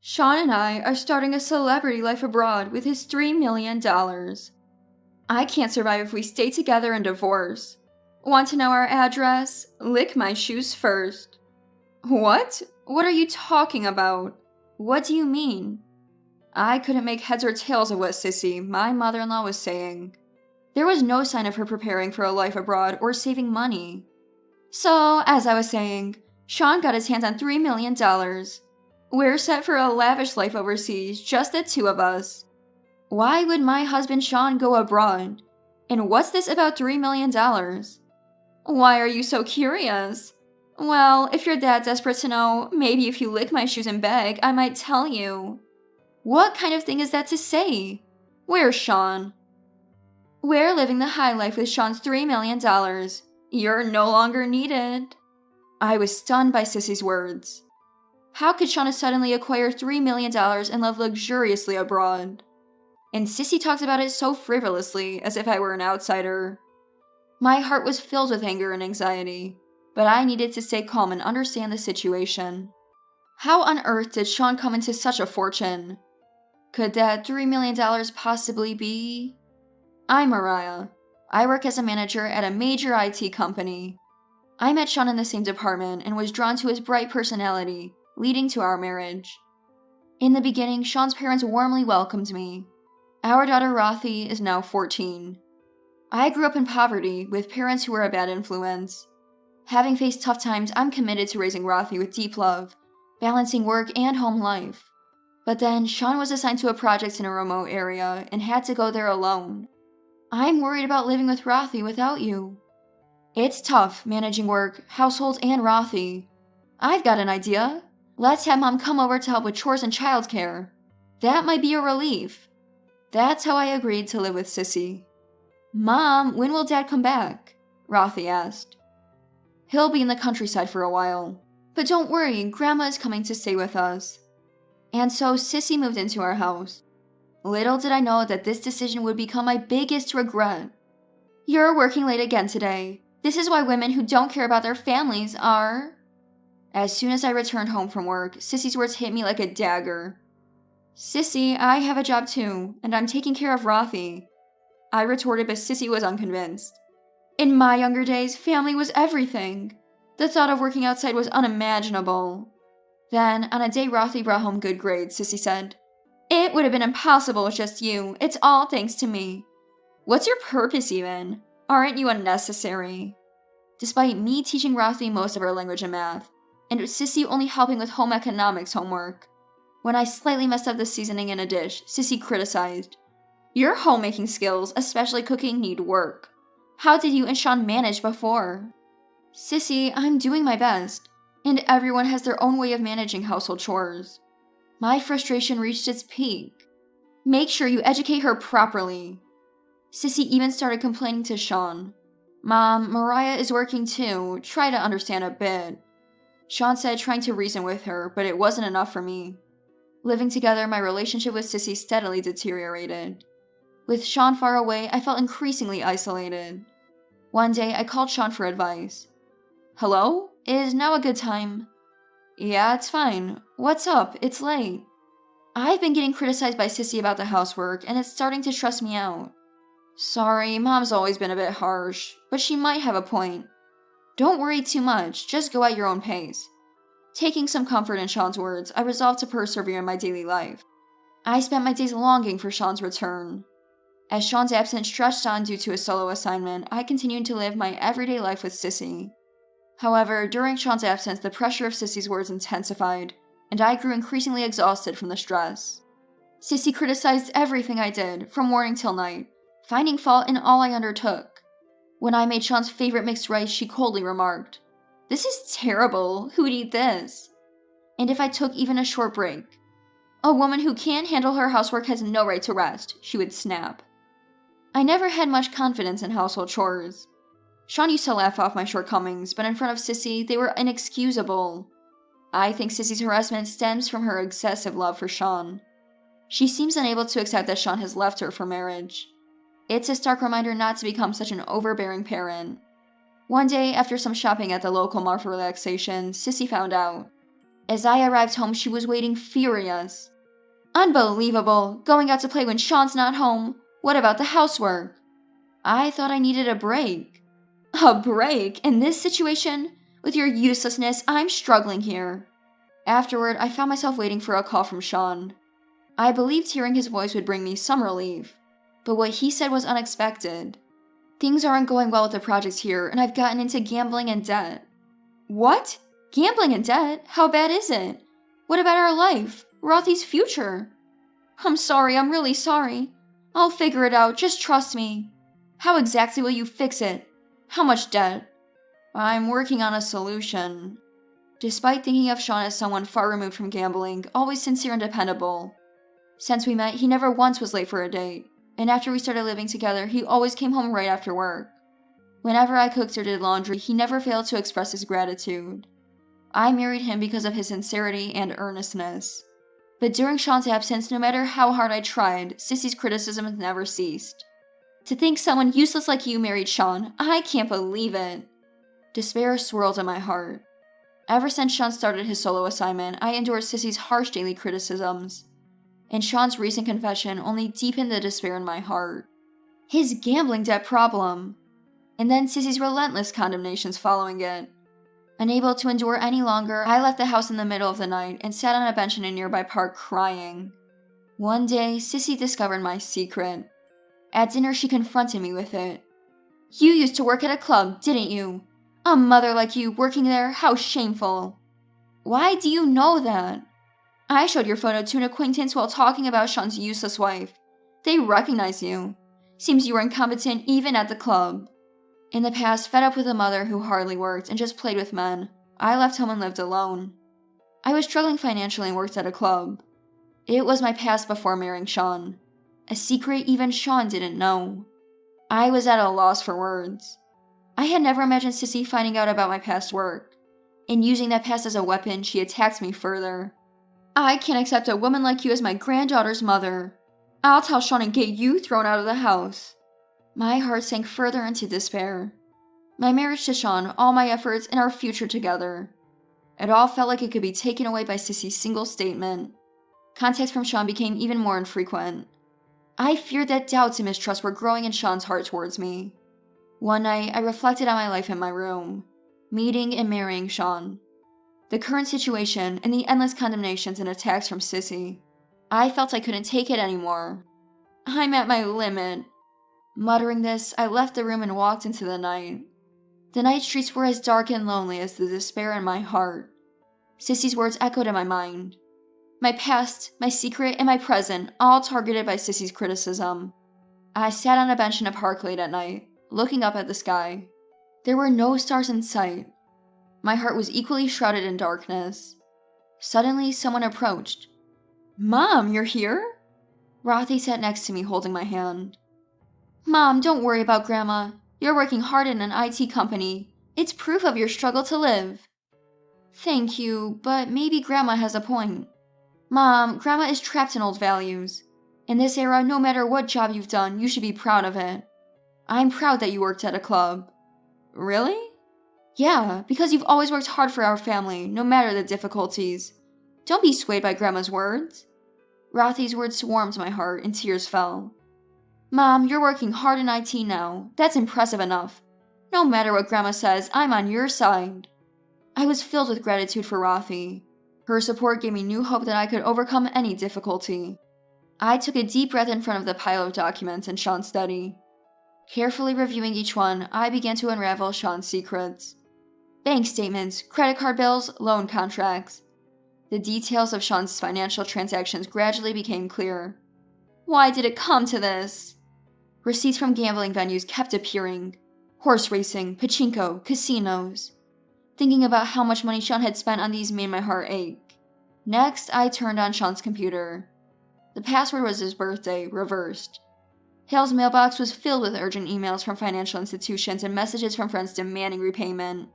Sean and I are starting a celebrity life abroad with his $3 million. I can't survive if we stay together and divorce. Want to know our address? Lick my shoes first. What? What are you talking about? What do you mean? I couldn't make heads or tails of what Sissy, my mother-in-law, was saying. There was no sign of her preparing for a life abroad or saving money. So, as I was saying, Sean got his hands on $3 million. We're set for a lavish life overseas, just the two of us. Why would my husband Sean go abroad? And what's this about $3 million? Why are you so curious? Well, if you're that desperate to know, maybe if you lick my shoes and beg, I might tell you. What kind of thing is that to say? Where's Sean? We're living the high life with Sean's $3 million. You're no longer needed. I was stunned by Sissy's words. How could Shauna suddenly acquire $3 million and live luxuriously abroad? And Sissy talked about it so frivolously, as if I were an outsider. My heart was filled with anger and anxiety, but I needed to stay calm and understand the situation. How on earth did Sean come into such a fortune? Could that $3 million possibly be? I'm Mariah. I work as a manager at a major IT company. I met Sean in the same department and was drawn to his bright personality, leading to our marriage. In the beginning, Sean's parents warmly welcomed me. Our daughter Rothy is now 14. I grew up in poverty with parents who were a bad influence. Having faced tough times, I'm committed to raising Rothy with deep love, balancing work and home life. But then, Sean was assigned to a project in a remote area and had to go there alone. I'm worried about living with Rothy without you. It's tough managing work, household, and Rothy. I've got an idea. Let's have Mom come over to help with chores and childcare. That might be a relief. That's how I agreed to live with Sissy. Mom, when will Dad come back? Rothy asked. He'll be in the countryside for a while. But don't worry, Grandma is coming to stay with us. And so Sissy moved into our house. Little did I know that this decision would become my biggest regret. You're working late again today. This is why women who don't care about their families are... As soon as I returned home from work, Sissy's words hit me like a dagger. Sissy, I have a job too, and I'm taking care of Rothy. I retorted, but Sissy was unconvinced. In my younger days, family was everything. The thought of working outside was unimaginable. Then, on a day Rothy brought home good grades, Sissy said, It would have been impossible with just you. It's all thanks to me. What's your purpose even? Aren't you unnecessary? Despite me teaching Rothy most of her language and math, and Sissy only helping with home economics homework. When I slightly messed up the seasoning in a dish, Sissy criticized. Your homemaking skills, especially cooking, need work. How did you and Sean manage before? Sissy, I'm doing my best, and everyone has their own way of managing household chores. My frustration reached its peak. Make sure you educate her properly. Sissy even started complaining to Sean. Mom, Mariah is working too. Try to understand a bit. Sean said, trying to reason with her, but it wasn't enough for me. Living together, my relationship with Sissy steadily deteriorated. With Sean far away, I felt increasingly isolated. One day, I called Sean for advice. Hello? Is now a good time? Yeah, it's fine. What's up? It's late. I've been getting criticized by Sissy about the housework, and it's starting to stress me out. Sorry, Mom's always been a bit harsh, but she might have a point. Don't worry too much, just go at your own pace. Taking some comfort in Sean's words, I resolved to persevere in my daily life. I spent my days longing for Sean's return. As Sean's absence stretched on due to a solo assignment, I continued to live my everyday life with Sissy. However, during Sean's absence, the pressure of Sissy's words intensified, and I grew increasingly exhausted from the stress. Sissy criticized everything I did, from morning till night, finding fault in all I undertook. When I made Sean's favorite mixed rice, she coldly remarked, This is terrible. Who'd eat this? And if I took even a short break, A woman who can't handle her housework has no right to rest, she would snap. I never had much confidence in household chores. Sean used to laugh off my shortcomings, but in front of Sissy, they were inexcusable. I think Sissy's harassment stems from her excessive love for Sean. She seems unable to accept that Sean has left her for marriage. It's a stark reminder not to become such an overbearing parent. One day, after some shopping at the local mall for relaxation, Sissy found out. As I arrived home, she was waiting furious. Unbelievable, going out to play when Sean's not home. What about the housework? I thought I needed a break. A break? In this situation? With your uselessness, I'm struggling here. Afterward, I found myself waiting for a call from Sean. I believed hearing his voice would bring me some relief, but what he said was unexpected. Things aren't going well with the project here, and I've gotten into gambling and debt. What? Gambling and debt? How bad is it? What about our life? Rothy's future? I'm sorry, I'm really sorry. I'll figure it out, just trust me. How exactly will you fix it? How much debt? I'm working on a solution. Despite thinking of Sean as someone far removed from gambling, always sincere and dependable. Since we met, he never once was late for a date, and after we started living together, he always came home right after work. Whenever I cooked or did laundry, he never failed to express his gratitude. I married him because of his sincerity and earnestness. But during Sean's absence, no matter how hard I tried, Sissy's criticism never ceased. To think someone useless like you married Sean, I can't believe it. Despair swirled in my heart. Ever since Sean started his solo assignment, I endured Sissy's harsh daily criticisms. And Sean's recent confession only deepened the despair in my heart. His gambling debt problem. And then Sissy's relentless condemnations following it. Unable to endure any longer, I left the house in the middle of the night and sat on a bench in a nearby park crying. One day, Sissy discovered my secret. At dinner, she confronted me with it. You used to work at a club, didn't you? A mother like you working there, how shameful. Why do you know that? I showed your photo to an acquaintance while talking about Sean's useless wife. They recognize you. Seems you were incompetent even at the club. In the past, fed up with a mother who hardly worked and just played with men, I left home and lived alone. I was struggling financially and worked at a club. It was my past before marrying Sean. A secret even Sean didn't know. I was at a loss for words. I had never imagined Sissy finding out about my past work. In using that past as a weapon, she attacked me further. I can't accept a woman like you as my granddaughter's mother. I'll tell Sean and get you thrown out of the house. My heart sank further into despair. My marriage to Sean, all my efforts, and our future together. It all felt like it could be taken away by Sissy's single statement. Contact from Sean became even more infrequent. I feared that doubts and mistrust were growing in Sean's heart towards me. One night, I reflected on my life in my room, meeting and marrying Sean. The current situation and the endless condemnations and attacks from Sissy. I felt I couldn't take it anymore. I'm at my limit. Muttering this, I left the room and walked into the night. The night streets were as dark and lonely as the despair in my heart. Sissy's words echoed in my mind. My past, my secret, and my present, all targeted by Sissy's criticism. I sat on a bench in a park late at night, looking up at the sky. There were no stars in sight. My heart was equally shrouded in darkness. Suddenly, someone approached. Mom, you're here? Rothy sat next to me, holding my hand. Mom, don't worry about Grandma. You're working hard in an IT company. It's proof of your struggle to live. Thank you, but maybe Grandma has a point. Mom, Grandma is trapped in old values. In this era, no matter what job you've done, you should be proud of it. I'm proud that you worked at a club. Really? Yeah, because you've always worked hard for our family, no matter the difficulties. Don't be swayed by Grandma's words. Rothy's words warmed my heart and tears fell. Mom, you're working hard in IT now. That's impressive enough. No matter what Grandma says, I'm on your side. I was filled with gratitude for Rothy. Her support gave me new hope that I could overcome any difficulty. I took a deep breath in front of the pile of documents in Sean's study. Carefully reviewing each one, I began to unravel Sean's secrets. Bank statements, credit card bills, loan contracts. The details of Sean's financial transactions gradually became clear. Why did it come to this? Receipts from gambling venues kept appearing. Horse racing, pachinko, casinos. Thinking about how much money Sean had spent on these made my heart ache. Next, I turned on Sean's computer. The password was his birthday, reversed. Hale's mailbox was filled with urgent emails from financial institutions and messages from friends demanding repayment.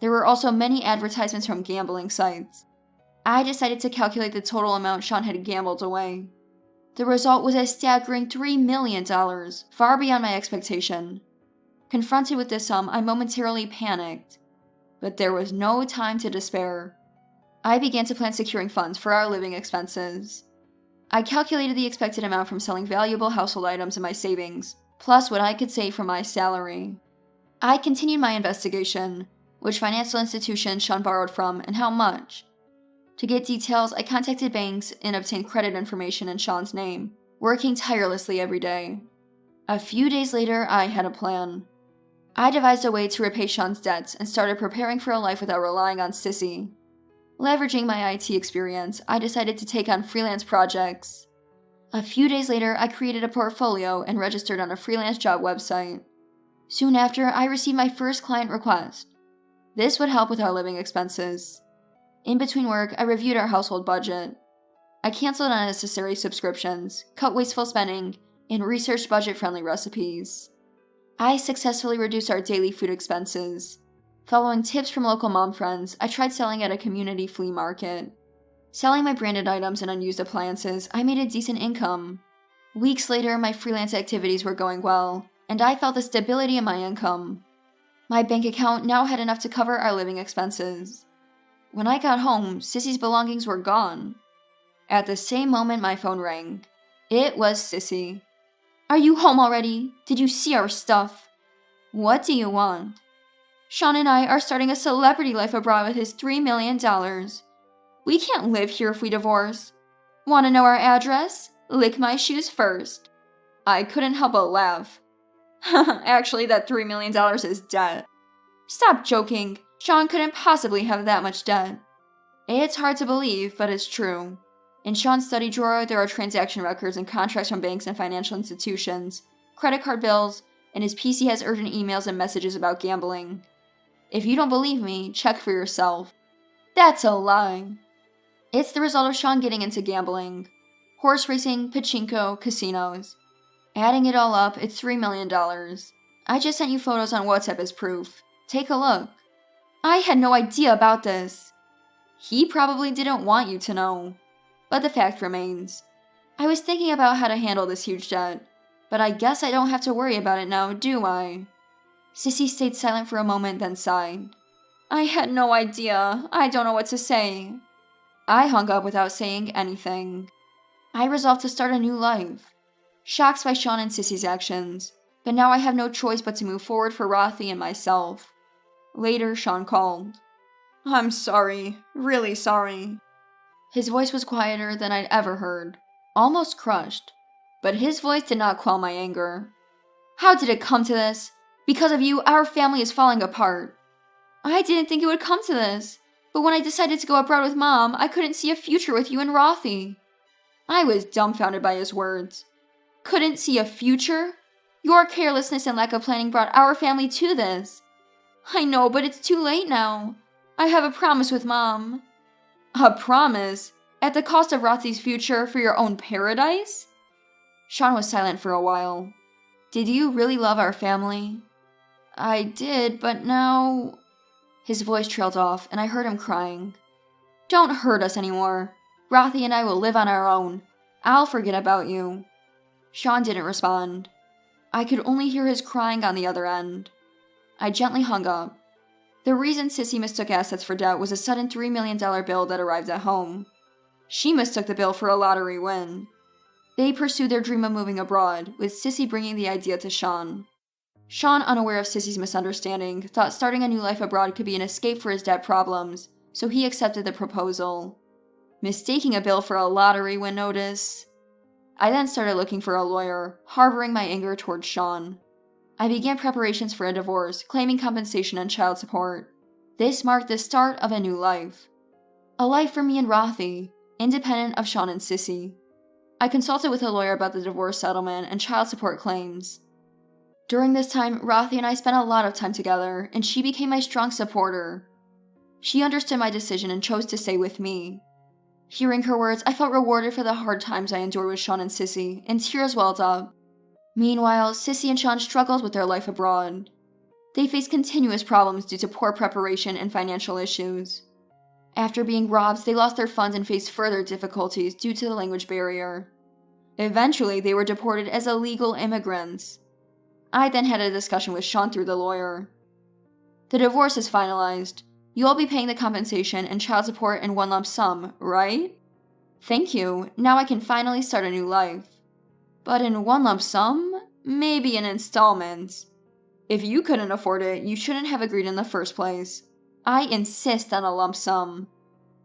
There were also many advertisements from gambling sites. I decided to calculate the total amount Sean had gambled away. The result was a staggering $3 million, far beyond my expectation. Confronted with this sum, I momentarily panicked. But there was no time to despair. I began to plan securing funds for our living expenses. I calculated the expected amount from selling valuable household items in my savings, plus what I could save from my salary. I continued my investigation, which financial institutions Sean borrowed from and how much. To get details, I contacted banks and obtained credit information in Sean's name, working tirelessly every day. A few days later, I had a plan. I devised a way to repay Sean's debts and started preparing for a life without relying on Sissy. Leveraging my IT experience, I decided to take on freelance projects. A few days later, I created a portfolio and registered on a freelance job website. Soon after, I received my first client request. This would help with our living expenses. In between work, I reviewed our household budget. I canceled unnecessary subscriptions, cut wasteful spending, and researched budget-friendly recipes. I successfully reduced our daily food expenses. Following tips from local mom friends, I tried selling at a community flea market. Selling my branded items and unused appliances, I made a decent income. Weeks later, my freelance activities were going well, and I felt the stability in my income. My bank account now had enough to cover our living expenses. When I got home, Sissy's belongings were gone. At the same moment, my phone rang. It was Sissy. "Are you home already? Did you see our stuff?" "What do you want?" "Sean and I are starting a celebrity life abroad with his $3 million. We can't live here if we divorce. Want to know our address? Lick my shoes first." I couldn't help but laugh. Actually, that $3 million is debt. Stop joking. Sean couldn't possibly have that much debt. It's hard to believe, but it's true. In Sean's study drawer, there are transaction records and contracts from banks and financial institutions, credit card bills, and his PC has urgent emails and messages about gambling. If you don't believe me, check for yourself. That's a lie. It's the result of Sean getting into gambling. Horse racing, pachinko, casinos. Adding it all up, it's $3 million. I just sent you photos on WhatsApp as proof. Take a look. I had no idea about this. He probably didn't want you to know. But the fact remains. I was thinking about how to handle this huge debt, but I guess I don't have to worry about it now, do I? Sissy stayed silent for a moment, then sighed. I had no idea. I don't know what to say. I hung up without saying anything. I resolved to start a new life. Shocked by Sean and Sissy's actions, but now I have no choice but to move forward for Rothy and myself. Later, Sean called. I'm sorry. Really sorry. His voice was quieter than I'd ever heard, almost crushed. But his voice did not quell my anger. How did it come to this? Because of you, our family is falling apart. I didn't think it would come to this, but when I decided to go abroad with Mom, I couldn't see a future with you and Rothy. I was dumbfounded by his words. Couldn't see a future? Your carelessness and lack of planning brought our family to this. I know, but it's too late now. I have a promise with Mom. A promise? At the cost of Rothy's future for your own paradise? Sean was silent for a while. Did you really love our family? I did, but now... His voice trailed off, and I heard him crying. Don't hurt us anymore. Rothy and I will live on our own. I'll forget about you. Sean didn't respond. I could only hear his crying on the other end. I gently hung up. The reason Sissy mistook assets for debt was a sudden $3 million bill that arrived at home. She mistook the bill for a lottery win. They pursued their dream of moving abroad, with Sissy bringing the idea to Sean. Sean, unaware of Sissy's misunderstanding, thought starting a new life abroad could be an escape for his debt problems, so he accepted the proposal. Mistaking a bill for a lottery win notice. I then started looking for a lawyer, harboring my anger towards Sean. I began preparations for a divorce, claiming compensation and child support. This marked the start of a new life. A life for me and Rothy, independent of Sean and Sissy. I consulted with a lawyer about the divorce settlement and child support claims. During this time, Rothy and I spent a lot of time together, and she became my strong supporter. She understood my decision and chose to stay with me. Hearing her words, I felt rewarded for the hard times I endured with Sean and Sissy, and tears welled up. Meanwhile, Sissy and Sean struggled with their life abroad. They faced continuous problems due to poor preparation and financial issues. After being robbed, they lost their funds and faced further difficulties due to the language barrier. Eventually, they were deported as illegal immigrants. I then had a discussion with Sean through the lawyer. The divorce is finalized. You'll be paying the compensation and child support in one lump sum, right? Thank you. Now I can finally start a new life. But in one lump sum? Maybe in installments. If you couldn't afford it, you shouldn't have agreed in the first place. I insist on a lump sum.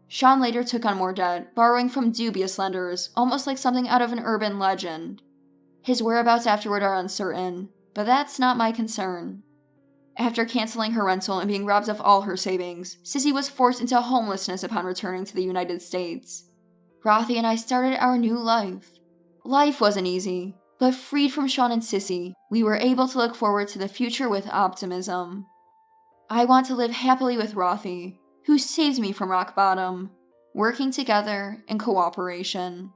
Sean later took on more debt, borrowing from dubious lenders, almost like something out of an urban legend. His whereabouts afterward are uncertain, but that's not my concern. After canceling her rental and being robbed of all her savings, Sissy was forced into homelessness upon returning to the United States. Rothy and I started our new life. Life wasn't easy, but freed from Sean and Sissy, we were able to look forward to the future with optimism. I want to live happily with Rothy, who saved me from rock bottom, working together in cooperation.